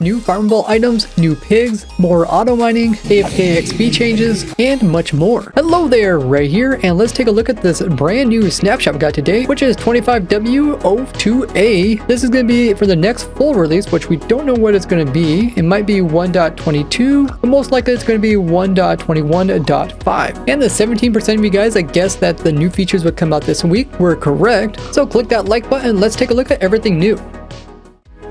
New farmable items, new pigs, more auto mining, AFK XP changes, and much more. Hello there, Ray here, and let's take a look at this brand new snapshot we got today, which is 25W02A. This is going to be for the next full release, which we don't know what it's going to be. It might be 1.22, but most likely it's going to be 1.21.5. And the 17% of you guys that guessed that the new features would come out this week were correct. So click that like button, let's take a look at everything new.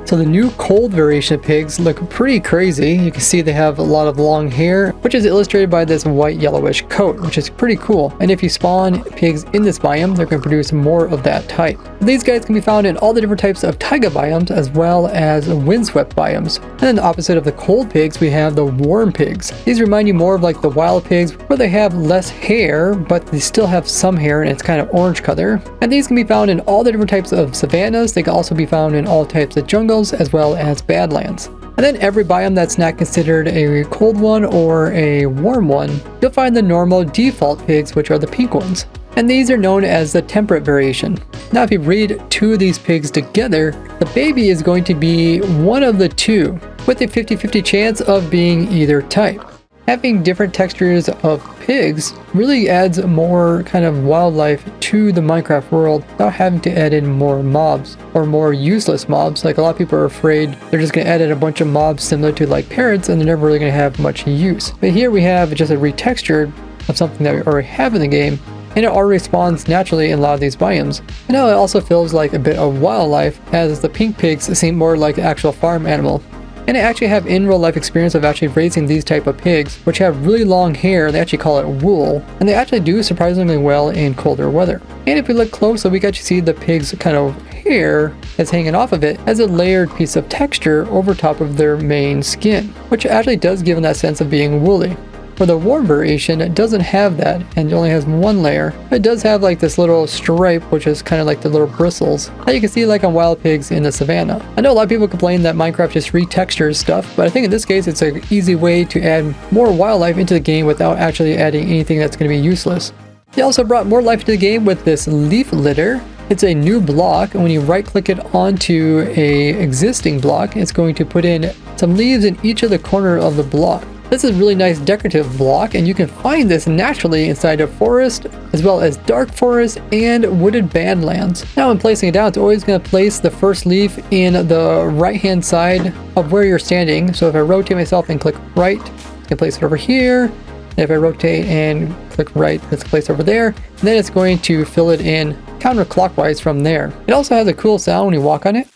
So the new cold variation of pigs look pretty crazy. You can see they have a lot of long hair, which is illustrated by this white yellowish coat, which is pretty cool. And if you spawn pigs in this biome, they're going to produce more of that type. These guys can be found in all the different types of taiga biomes as well as windswept biomes. And then the opposite of the cold pigs, we have the warm pigs. These remind you more of like the wild pigs, where they have less hair, but they still have some hair and it's kind of orange color. And these can be found in all the different types of savannas. They can also be found in all types of jungles as well as badlands. And then every biome that's not considered a cold one or a warm one, you'll find the normal default pigs, which are the pink ones. And these are known as the temperate variation. Now if you breed two of these pigs together, the baby is going to be one of the two, with a 50-50 chance of being either type. Having different textures of pigs really adds more kind of wildlife to the Minecraft world without having to add in more mobs or more useless mobs. Like a lot of people are afraid they're just going to add in a bunch of mobs similar to like parrots and they're never really going to have much use. But here we have just a retextured of something that we already have in the game, and it already spawns naturally in a lot of these biomes. And now it also feels like a bit of wildlife, as the pink pigs seem more like an actual farm animal. And I actually have in real life experience of actually raising these type of pigs, which have really long hair. They actually call it wool, and they actually do surprisingly well in colder weather. And if we look closely, we can actually see the pig's kind of hair that's hanging off of it as a layered piece of texture over top of their main skin, which actually does give them that sense of being woolly. For the warm variation, it doesn't have that and it only has one layer. It does have like this little stripe, which is kind of like the little bristles that you can see like on wild pigs in the savannah. I know a lot of people complain that Minecraft just retextures stuff, but I think in this case it's an easy way to add more wildlife into the game without actually adding anything that's going to be useless. They also brought more life to the game with this leaf litter. It's a new block, and when you right click it onto a existing block, it's going to put in some leaves in each of the corner of the block. This is a really nice decorative block, and you can find this naturally inside a forest, as well as dark forest and wooded badlands. Now when placing it down, it's always going to place the first leaf in the right hand side of where you're standing. So if I rotate myself and click right, I can place it over here. And if I rotate and click right, it's placed over there. And then it's going to fill it in counterclockwise from there. It also has a cool sound when you walk on it,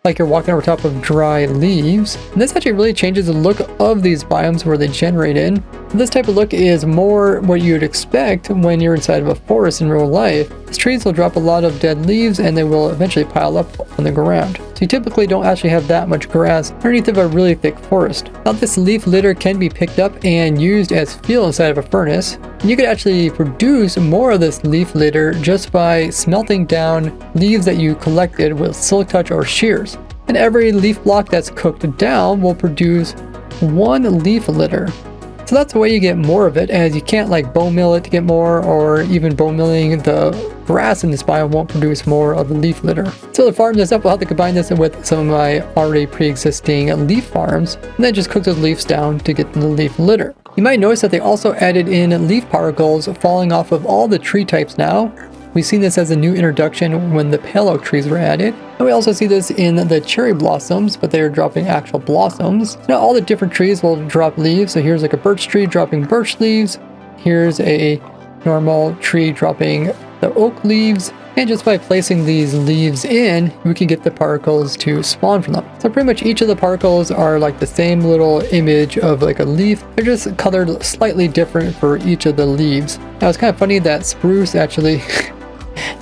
like you're walking over top of dry leaves. And this actually really changes the look of these biomes where they generate in. This type of look is more what you'd expect when you're inside of a forest in real life. These trees will drop a lot of dead leaves and they will eventually pile up on the ground. So you typically don't actually have that much grass underneath of a really thick forest. Now this leaf litter can be picked up and used as fuel inside of a furnace. And you could actually produce more of this leaf litter just by smelting down leaves that you collected with silk touch or shears. And every leaf block that's cooked down will produce one leaf litter. So that's the way you get more of it, as you can't like bone mill it to get more, or even bone milling the grass in this biome won't produce more of the leaf litter. So to farm this up, we'll have to combine this with some of my already pre-existing leaf farms, and then just cook those leaves down to get the leaf litter. You might notice that they also added in leaf particles falling off of all the tree types now. We've seen this as a new introduction when the pale oak trees were added. And we also see this in the cherry blossoms, but they're dropping actual blossoms. So now all the different trees will drop leaves. So here's like a birch tree dropping birch leaves. Here's a normal tree dropping the oak leaves. And just by placing these leaves in, we can get the particles to spawn from them. So pretty much each of the particles are like the same little image of like a leaf. They're just colored slightly different for each of the leaves. Now it's kind of funny that spruce actually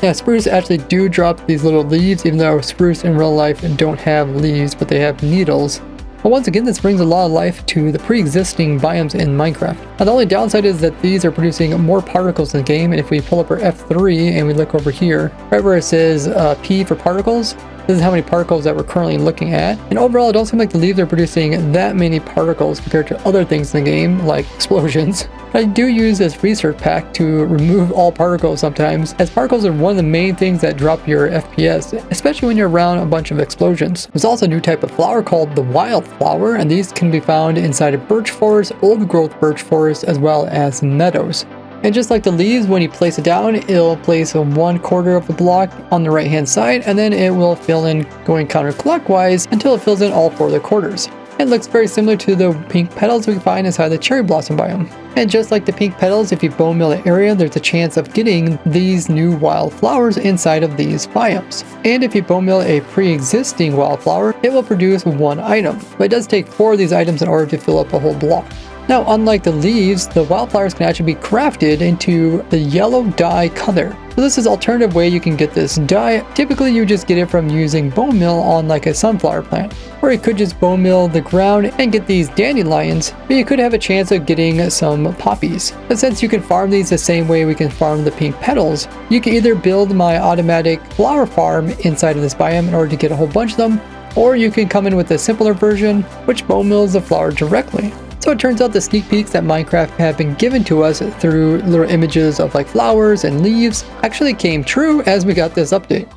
yeah, spruce actually do drop these little leaves, even though spruce in real life don't have leaves, but they have needles. But once again, this brings a lot of life to the pre-existing biomes in Minecraft. Now the only downside is that these are producing more particles in the game, and if we pull up our F3 and we look over here, right where it says P for particles, This is how many particles that we're currently looking at. And overall, it don't seem like the leaves are producing that many particles compared to other things in the game, like explosions. I do use this research pack to remove all particles sometimes, as particles are one of the main things that drop your FPS, especially when you're around a bunch of explosions. There's also a new type of flower called the wildflower, and these can be found inside of birch forests, old growth birch forests, as well as meadows. And just like the leaves, when you place it down, it'll place 1/4 of the block on the right hand side, and then it will fill in going counterclockwise until it fills in all 4 of the quarters. It looks very similar to the pink petals we find inside the cherry blossom biome. And just like the pink petals, if you bone meal the area, there's a chance of getting these new wildflowers inside of these biomes. And if you bone meal a pre-existing wildflower, it will produce 1 item. But it does take 4 of these items in order to fill up a whole block. Now, unlike the leaves, the wildflowers can actually be crafted into the yellow dye color. So this is an alternative way you can get this dye. Typically, you just get it from using bone meal on like a sunflower plant. Or you could just bone meal the ground and get these dandelions, but you could have a chance of getting some poppies. But since you can farm these the same way we can farm the pink petals, you can either build my automatic flower farm inside of this biome in order to get a whole bunch of them, or you can come in with a simpler version, which bone meals the flower directly. So it turns out the sneak peeks that Minecraft have been given to us through little images of like flowers and leaves actually came true as we got this update.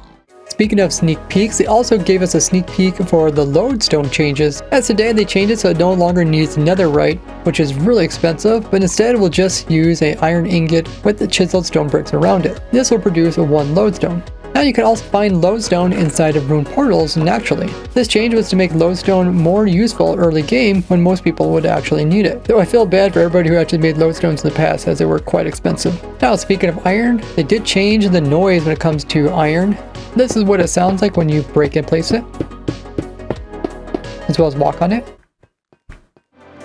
Speaking of sneak peeks, they also gave us a sneak peek for the lodestone changes, as today they changed it so it no longer needs netherite, which is really expensive, but instead we'll just use an iron ingot with the chiseled stone bricks around it. This will produce 1 lodestone. Now you can also find lodestone inside of rune portals naturally. This change was to make lodestone more useful early game when most people would actually need it. Though I feel bad for everybody who actually made lodestones in the past, as they were quite expensive. Now speaking of iron, they did change the noise when it comes to iron. This is what it sounds like when you break and place it, as well as walk on it.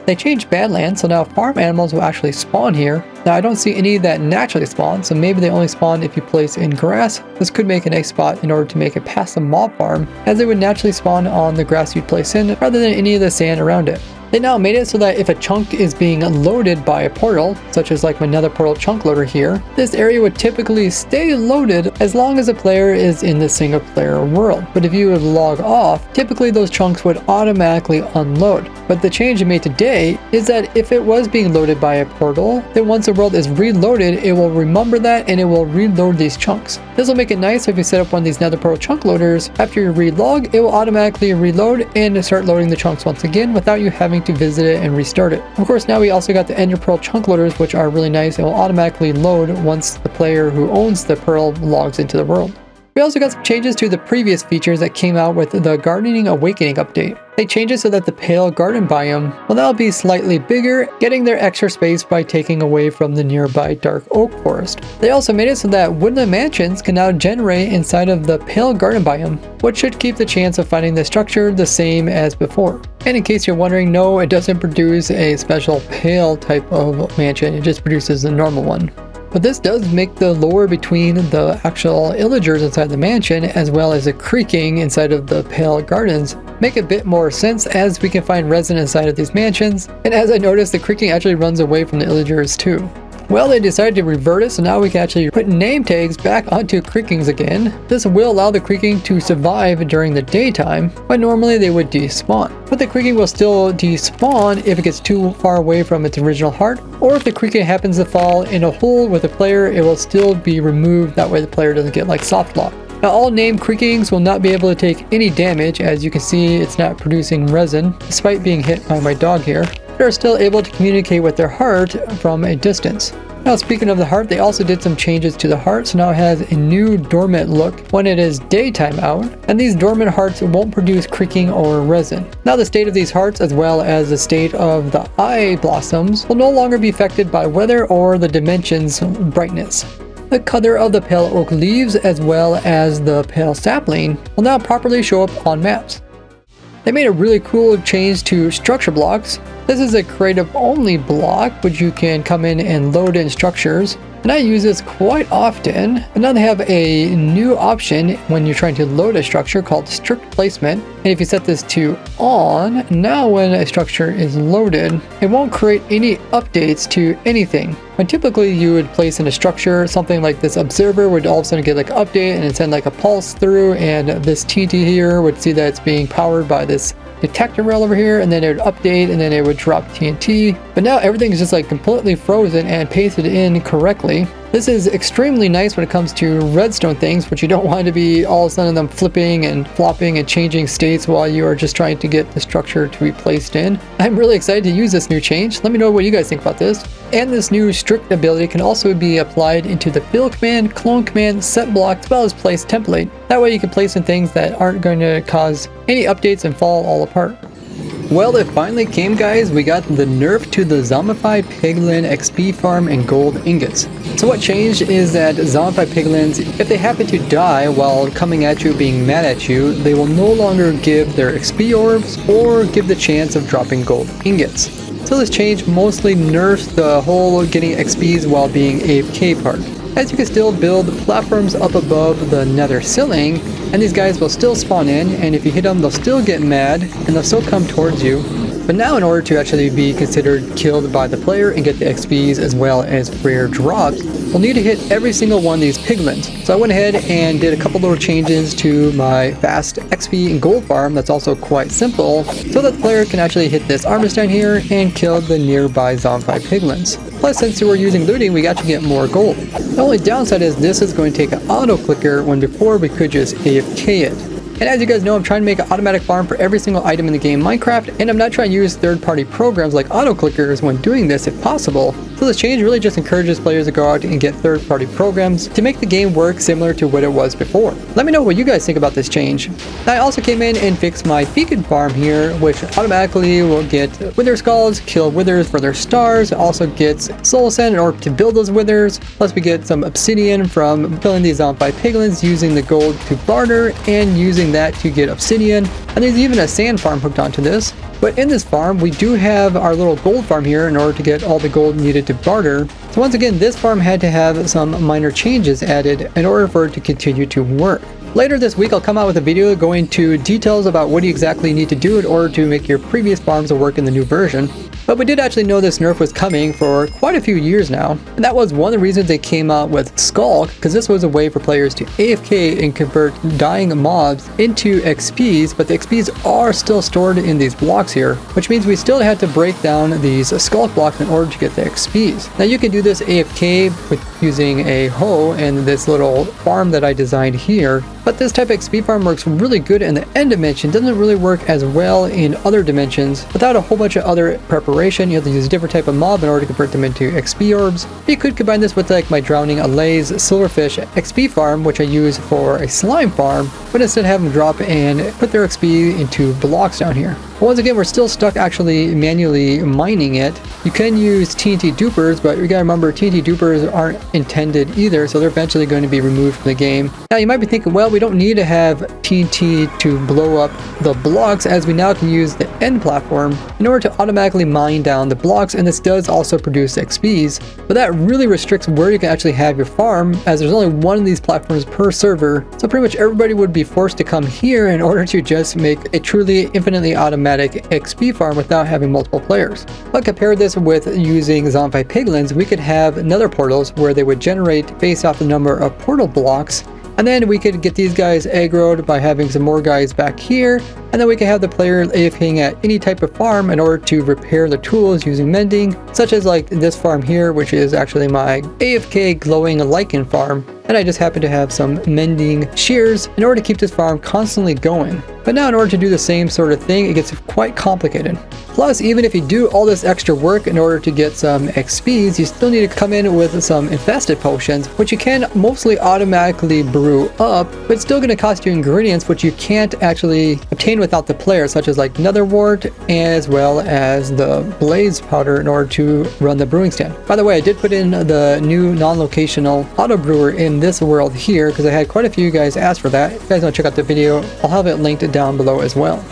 They changed Badlands, so now farm animals will actually spawn here. Now I don't see any that naturally spawn, so maybe they only spawn if you place in grass. This could make a nice spot in order to make it past the mob farm, as they would naturally spawn on the grass you'd place in, rather than any of the sand around it. They now made it so that if a chunk is being loaded by a portal, such as like my nether portal chunk loader here, this area would typically stay loaded as long as the player is in the single player world. But if you would log off, typically those chunks would automatically unload. But the change they made today is that if it was being loaded by a portal, then once the world is reloaded, it will remember that and it will reload these chunks. This will make it nice if you set up one of these nether portal chunk loaders. After you relog, it will automatically reload and start loading the chunks once again without you having to visit it and restart it. Of course, now we also got the ender pearl chunk loaders, which are really nice and will automatically load once the player who owns the pearl logs into the world. We also got some changes to the previous features that came out with the Gardening Awakening update. They changed it so that the pale garden biome will now be slightly bigger, getting their extra space by taking away from the nearby dark oak forest. They also made it so that woodland mansions can now generate inside of the pale garden biome, which should keep the chance of finding the structure the same as before. And in case you're wondering, no, it doesn't produce a special pale type of mansion, it just produces a normal one. But this does make the lore between the actual illagers inside the mansion, as well as the creaking inside of the pale gardens, make a bit more sense, as we can find resin inside of these mansions. And as I noticed, the creaking actually runs away from the illagers too. Well, they decided to revert it, so now we can actually put name tags back onto creakings again. This will allow the creaking to survive during the daytime, but normally they would despawn. But the creaking will still despawn if it gets too far away from its original heart, or if the creaking happens to fall in a hole with the player, it will still be removed. That way the player doesn't get like soft lock. Now all named creakings will not be able to take any damage. As you can see, it's not producing resin, despite being hit by my dog here. They're still able to communicate with their heart from a distance. Now speaking of the heart, they also did some changes to the heart, so now it has a new dormant look when it is daytime out, and these dormant hearts won't produce creaking or resin. Now the state of these hearts, as well as the state of the eye blossoms, will no longer be affected by weather or the dimension's brightness. The color of the pale oak leaves, as well as the pale sapling, will now properly show up on maps. They made a really cool change to structure blocks. This is a creative only block, which you can come in and load in structures. And I use this quite often. And now they have a new option when you're trying to load a structure called strict placement. And if you set this to on, now when a structure is loaded, it won't create any updates to anything. When typically you would place in a structure, something like this observer would all of a sudden get like an update and it'd send like a pulse through, and this TNT here would see that it's being powered by this detector rail over here, and then it would update and then it would drop TNT. But now everything is just like completely frozen and pasted in correctly. This is extremely nice when it comes to redstone things, which you don't want to be all of a sudden them flipping and flopping and changing states while you are just trying to get the structure to be placed in. I'm really excited to use this new change. Let me know what you guys think about this. And this new strict ability can also be applied into the fill command, clone command, set block, as well as place template. That way you can place in things that aren't going to cause any updates and fall all apart. Well, it finally came, guys. We got the nerf to the zombified piglin XP farm and gold ingots. So what changed is that zombified piglins, if they happen to die while coming at you being mad at you, they will no longer give their XP orbs or give the chance of dropping gold ingots. So this change mostly nerfs the whole getting XPs while being AFK part, as you can still build platforms up above the nether ceiling, and these guys will still spawn in, and if you hit them they'll still get mad and they'll still come towards you. But now in order to actually be considered killed by the player and get the XPs as well as rare drops, we'll need to hit every single one of these piglins. So I went ahead and did a couple little changes to my fast XP and gold farm that's also quite simple, so that the player can actually hit this armor stand here and kill the nearby zombified piglins. Plus, since we're using looting, we actually get more gold. The only downside is this is going to take an auto clicker when before we could just AFK it. And as you guys know, I'm trying to make an automatic farm for every single item in the game Minecraft, and I'm not trying to use third-party programs like auto clickers when doing this if possible. So this change really just encourages players to go out and get third-party programs to make the game work similar to what it was before. Let me know what you guys think about this change. I also came in and fixed my beacon farm here, which automatically will get wither skulls, kill withers for their stars. It also gets soul sand in order to build those withers. Plus we get some obsidian from killing these zombified piglins, using the gold to barter and using that to get obsidian. And there's even a sand farm hooked onto this. But in this farm, we do have our little gold farm here in order to get all the gold needed to barter. So once again, this farm had to have some minor changes added in order for it to continue to work. Later this week, I'll come out with a video going into details about what you exactly need to do in order to make your previous farms work in the new version. But we did actually know this nerf was coming for quite a few years now, and that was one of the reasons they came out with Skulk, because this was a way for players to AFK and convert dying mobs into XPs, but the XPs are still stored in these blocks here, which means we still had to break down these Skulk blocks in order to get the XPs. Now you can do this AFK with using a hoe and this little farm that I designed here, but this type of XP farm works really good in the end dimension, doesn't really work as well in other dimensions without a whole bunch of other preparation. You have to use a different type of mob in order to convert them into XP orbs. You could combine this with like my Drowning Allays Silverfish XP farm, which I use for a slime farm, but instead have them drop and put their XP into blocks down here. But once again, we're still stuck actually manually mining it. You can use TNT dupers, but you gotta remember TNT dupers aren't intended either, so they're eventually going to be removed from the game. Now you might be thinking, well, we don't need to have TNT to blow up the blocks, as we now can use the end platform in order to automatically mine down the blocks, and this does also produce XPs, but that really restricts where you can actually have your farm, as there's only one of these platforms per server, so pretty much everybody would be forced to come here in order to just make a truly infinitely automatic XP farm without having multiple players. But compare this with using zombified piglins, we could have nether portals where they would generate based off the number of portal blocks, and then we could get these guys aggroed by having some more guys back here, and then we can have the player AFKing at any type of farm in order to repair the tools using mending, such as like this farm here, which is actually my AFK glowing lichen farm, and I just happen to have some mending shears in order to keep this farm constantly going. But now in order to do the same sort of thing, it gets quite complicated. Plus, even if you do all this extra work in order to get some XPs, you still need to come in with some infested potions, which you can mostly automatically brew up, but it's still going to cost you ingredients which you can't actually obtain without the player, such as like nether wart, as well as the blaze powder in order to run the brewing stand. By the way, I did put in the new non-locational auto brewer in this world here, because I had quite a few guys ask for that. If you guys want to check out the video, I'll have it linked down below as well.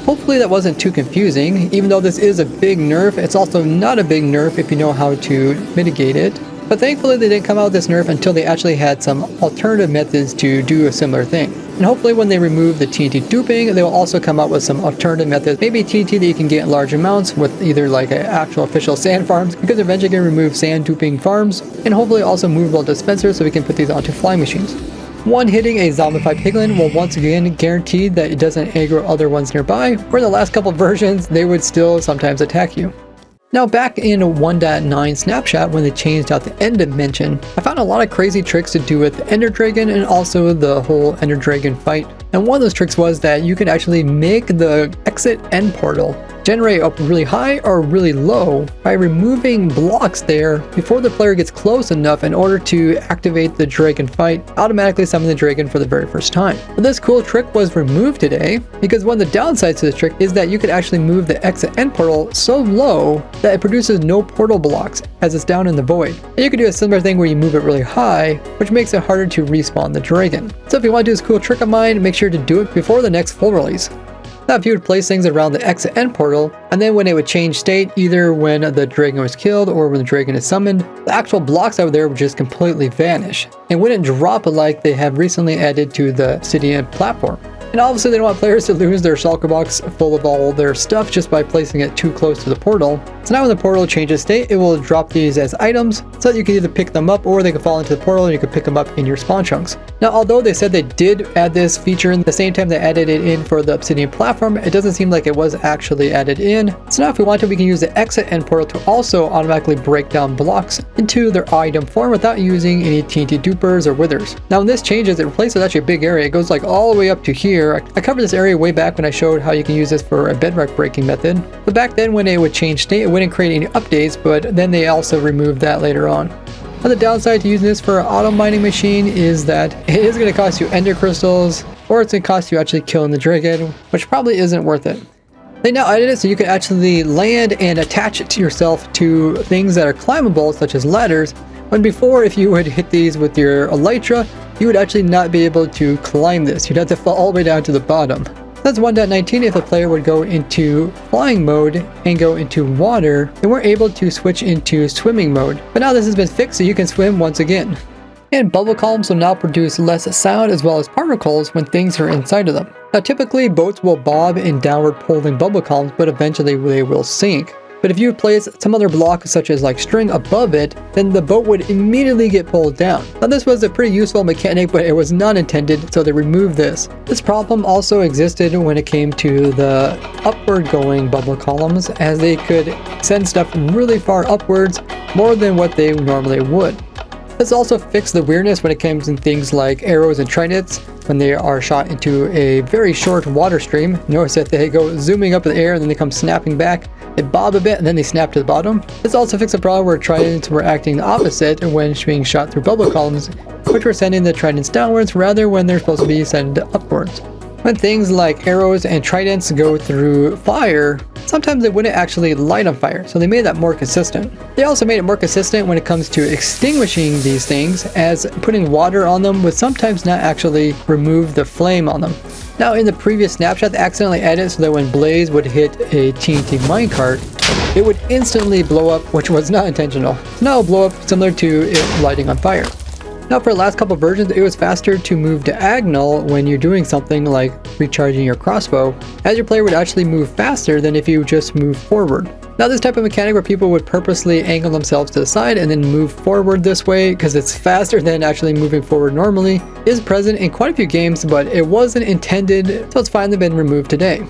Hopefully that wasn't too confusing. Even though this is a big nerf, it's also not a big nerf if you know how to mitigate it. But thankfully they didn't come out with this nerf until they actually had some alternative methods to do a similar thing. And hopefully when they remove the TNT duping, they will also come out with some alternative methods, maybe TNT that you can get in large amounts with either like an actual official sand farms, because eventually going to remove sand duping farms, and hopefully also movable dispensers so we can put these onto flying machines. One hitting a zombified piglin will once again guarantee that it doesn't aggro other ones nearby, where in the last couple of versions they would still sometimes attack you. Now back in 1.9 snapshot, when they changed out the end dimension, I found a lot of crazy tricks to do with the Ender Dragon and also the whole Ender Dragon fight. And one of those tricks was that you could actually make the exit end portal generate up really high or really low by removing blocks there before the player gets close enough in order to activate the dragon fight, automatically summon the dragon for the very first time. But this cool trick was removed today because one of the downsides to this trick is that you could actually move the exit end portal so low that it produces no portal blocks as it's down in the void. And you can do a similar thing where you move it really high, which makes it harder to respawn the dragon. So if you want to do this cool trick of mine, make sure to do it before the next full release. Now if you would place things around the exit end portal, and then when it would change state, either when the dragon was killed or when the dragon is summoned, the actual blocks over there would just completely vanish and wouldn't drop like they have recently added to the obsidian platform. And obviously they don't want players to lose their shulker box full of all their stuff just by placing it too close to the portal. So now when the portal changes state, it will drop these as items so that you can either pick them up or they can fall into the portal and you can pick them up in your spawn chunks. Now although they said they did add this feature in the same time they added it in for the obsidian platform, it doesn't seem like it was actually added in. So now if we want to, we can use the exit end portal to also automatically break down blocks into their item form without using any TNT dupers or withers. Now when this changes, it replaces actually a big area. It goes like all the way up to here. I covered this area way back when I showed how you can use this for a bedrock breaking method. But back then when it would change state, it wouldn't create any updates, but then they also removed that later on. Now the downside to using this for an auto mining machine is that it is going to cost you ender crystals, or it's going to cost you actually killing the dragon, which probably isn't worth it. They now added it so you can actually land and attach it to yourself to things that are climbable, such as ladders, when before if you would hit these with your elytra, you would actually not be able to climb this. You'd have to fall all the way down to the bottom. That's 1.19. If the player would go into flying mode and go into water, they weren't able to switch into swimming mode. But now this has been fixed so you can swim once again. And bubble columns will now produce less sound as well as particles when things are inside of them. Now typically boats will bob in downward pulling bubble columns, but eventually they will sink. But if you place some other block such as like string above it, then the boat would immediately get pulled down. Now this was a pretty useful mechanic, but it was not intended, so they removed this. This problem also existed when it came to the upward going bubble columns, as they could send stuff really far upwards, more than what they normally would. This also fixed the weirdness when it comes to things like arrows and tridents when they are shot into a very short water stream. Notice that they go zooming up in the air and then they come snapping back. They bob a bit and then they snap to the bottom. This also fixed a problem where tridents were acting the opposite when being shot through bubble columns, which were sending the tridents downwards rather when they're supposed to be sent upwards. When things like arrows and tridents go through fire, sometimes they wouldn't actually light on fire, so they made that more consistent. They also made it more consistent when it comes to extinguishing these things, as putting water on them would sometimes not actually remove the flame on them. Now in the previous snapshot, they accidentally added so that when Blaze would hit a TNT minecart, it would instantly blow up, which was not intentional. So now it'll blow up similar to it lighting on fire. Now for the last couple versions, it was faster to move diagonal when you're doing something like recharging your crossbow, as your player would actually move faster than if you just move forward. Now this type of mechanic where people would purposely angle themselves to the side and then move forward this way because it's faster than actually moving forward normally is present in quite a few games, but it wasn't intended, so it's finally been removed today.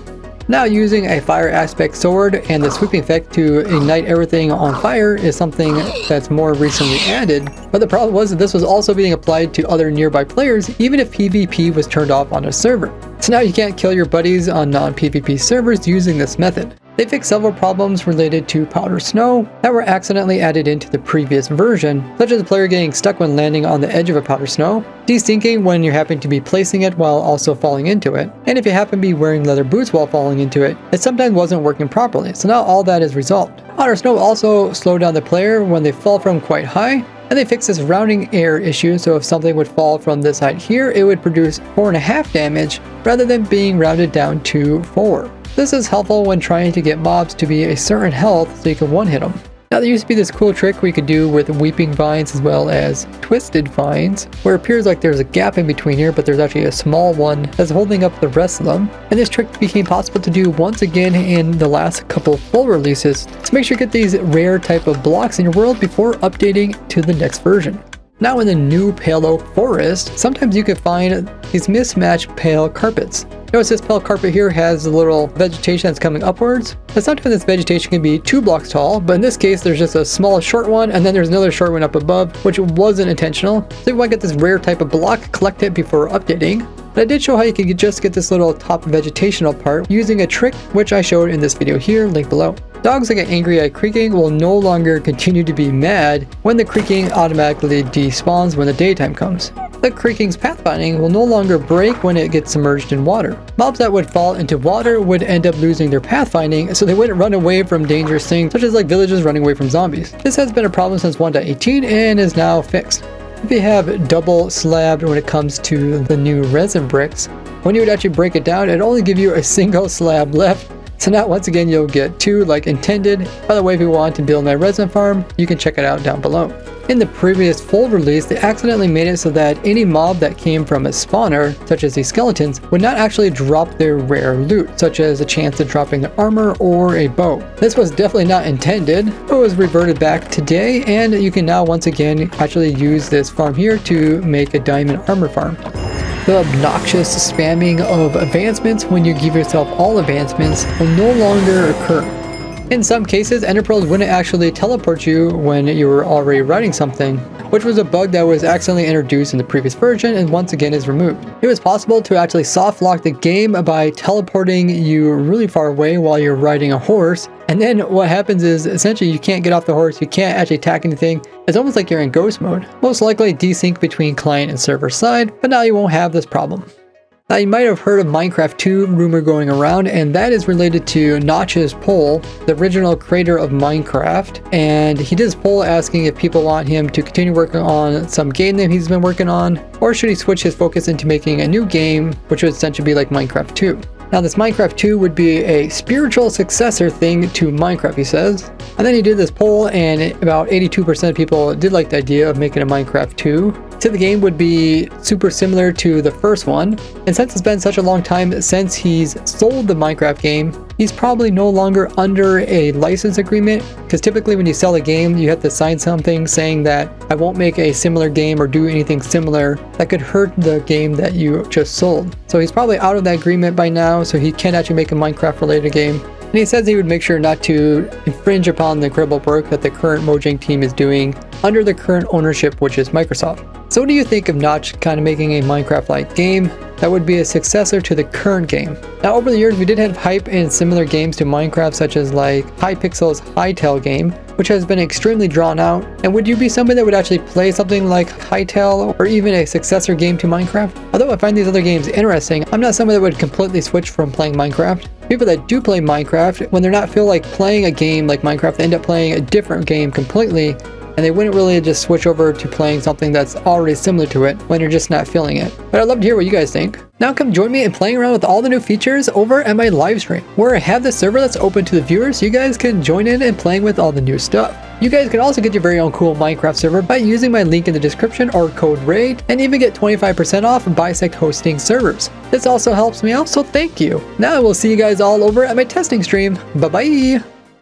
Now using a fire aspect sword and the sweeping effect to ignite everything on fire is something that's more recently added, but the problem was that this was also being applied to other nearby players even if PvP was turned off on a server. So now you can't kill your buddies on non-PvP servers using this method. They fixed several problems related to powder snow that were accidentally added into the previous version, such as the player getting stuck when landing on the edge of a powder snow, desinking when you happen to be placing it while also falling into it, and if you happen to be wearing leather boots while falling into it, it sometimes wasn't working properly, so now all that is resolved. Powder snow also slowed down the player when they fall from quite high, and they fixed this rounding error issue, so if something would fall from this height here, it would produce 4.5 damage rather than being rounded down to 4. This is helpful when trying to get mobs to be a certain health so you can one-hit them. Now there used to be this cool trick we could do with weeping vines as well as twisted vines, where it appears like there's a gap in between here, but there's actually a small one that's holding up the rest of them. And this trick became possible to do once again in the last couple full releases. So make sure you get these rare type of blocks in your world before updating to the next version. Now in the new pale oak forest, sometimes you can find these mismatched pale carpets. Notice this pale carpet here has a little vegetation that's coming upwards. And sometimes this vegetation can be 2 blocks tall, but in this case there's just a small short one and then there's another short one up above, which wasn't intentional. So if you want to get this rare type of block, collect it before updating. But I did show how you can just get this little top vegetational part using a trick which I showed in this video here, linked below. Dogs that get angry at creaking will no longer continue to be mad when the creaking automatically despawns when the daytime comes. The creaking's pathfinding will no longer break when it gets submerged in water. Mobs that would fall into water would end up losing their pathfinding, so they wouldn't run away from dangerous things such as like villagers running away from zombies. This has been a problem since 1.18 and is now fixed. If you have double slabbed when it comes to the new resin bricks, when you would actually break it down, it'd only give you a single slab left. So now once again you'll get 2 like intended. By the way, if you want to build my resin farm, you can check it out down below. In the previous full release, they accidentally made it so that any mob that came from a spawner, such as these skeletons, would not actually drop their rare loot, such as a chance of dropping their armor or a bow. This was definitely not intended, but was reverted back today, and you can now once again actually use this farm here to make a diamond armor farm. The obnoxious spamming of advancements when you give yourself all advancements will no longer occur. In some cases, ender pearls wouldn't actually teleport you when you were already writing something, which was a bug that was accidentally introduced in the previous version and once again is removed. It was possible to actually soft lock the game by teleporting you really far away while you're riding a horse, and then what happens is essentially you can't get off the horse, you can't actually attack anything. It's almost like you're in ghost mode. Most likely desync between client and server side, but now you won't have this problem. Now you might have heard of Minecraft 2 rumor going around, and that is related to Notch's poll, the original creator of Minecraft, and he did his poll asking if people want him to continue working on some game that he's been working on, or should he switch his focus into making a new game, which would essentially be like Minecraft 2. Now this Minecraft 2 would be a spiritual successor thing to Minecraft, he says. And then he did this poll and about 82% of people did like the idea of making a Minecraft 2. So the game would be super similar to the first one. And since it's been such a long time since he's sold the Minecraft game, he's probably no longer under a license agreement, because typically when you sell a game, you have to sign something saying that I won't make a similar game or do anything similar that could hurt the game that you just sold. So he's probably out of that agreement by now, so he can actually make a Minecraft related game. And he says he would make sure not to infringe upon the incredible work that the current Mojang team is doing under the current ownership, which is Microsoft. So what do you think of Notch kind of making a Minecraft-like game that would be a successor to the current game? Now over the years we did have hype in similar games to Minecraft, such as like Hypixel's Hytale game, which has been extremely drawn out. And would you be somebody that would actually play something like Hytale or even a successor game to Minecraft? Although I find these other games interesting, I'm not somebody that would completely switch from playing Minecraft. People that do play Minecraft, when they're not feel like playing a game like Minecraft, they end up playing a different game completely, and they wouldn't really just switch over to playing something that's already similar to it when you're just not feeling it. But I'd love to hear what you guys think. Now come join me in playing around with all the new features over at my live stream, where I have the server that's open to the viewers so you guys can join in and playing with all the new stuff. You guys can also get your very own cool Minecraft server by using my link in the description or code RAY, and even get 25% off Bisect hosting servers. This also helps me out, so thank you. Now I will see you guys all over at my testing stream. Bye bye!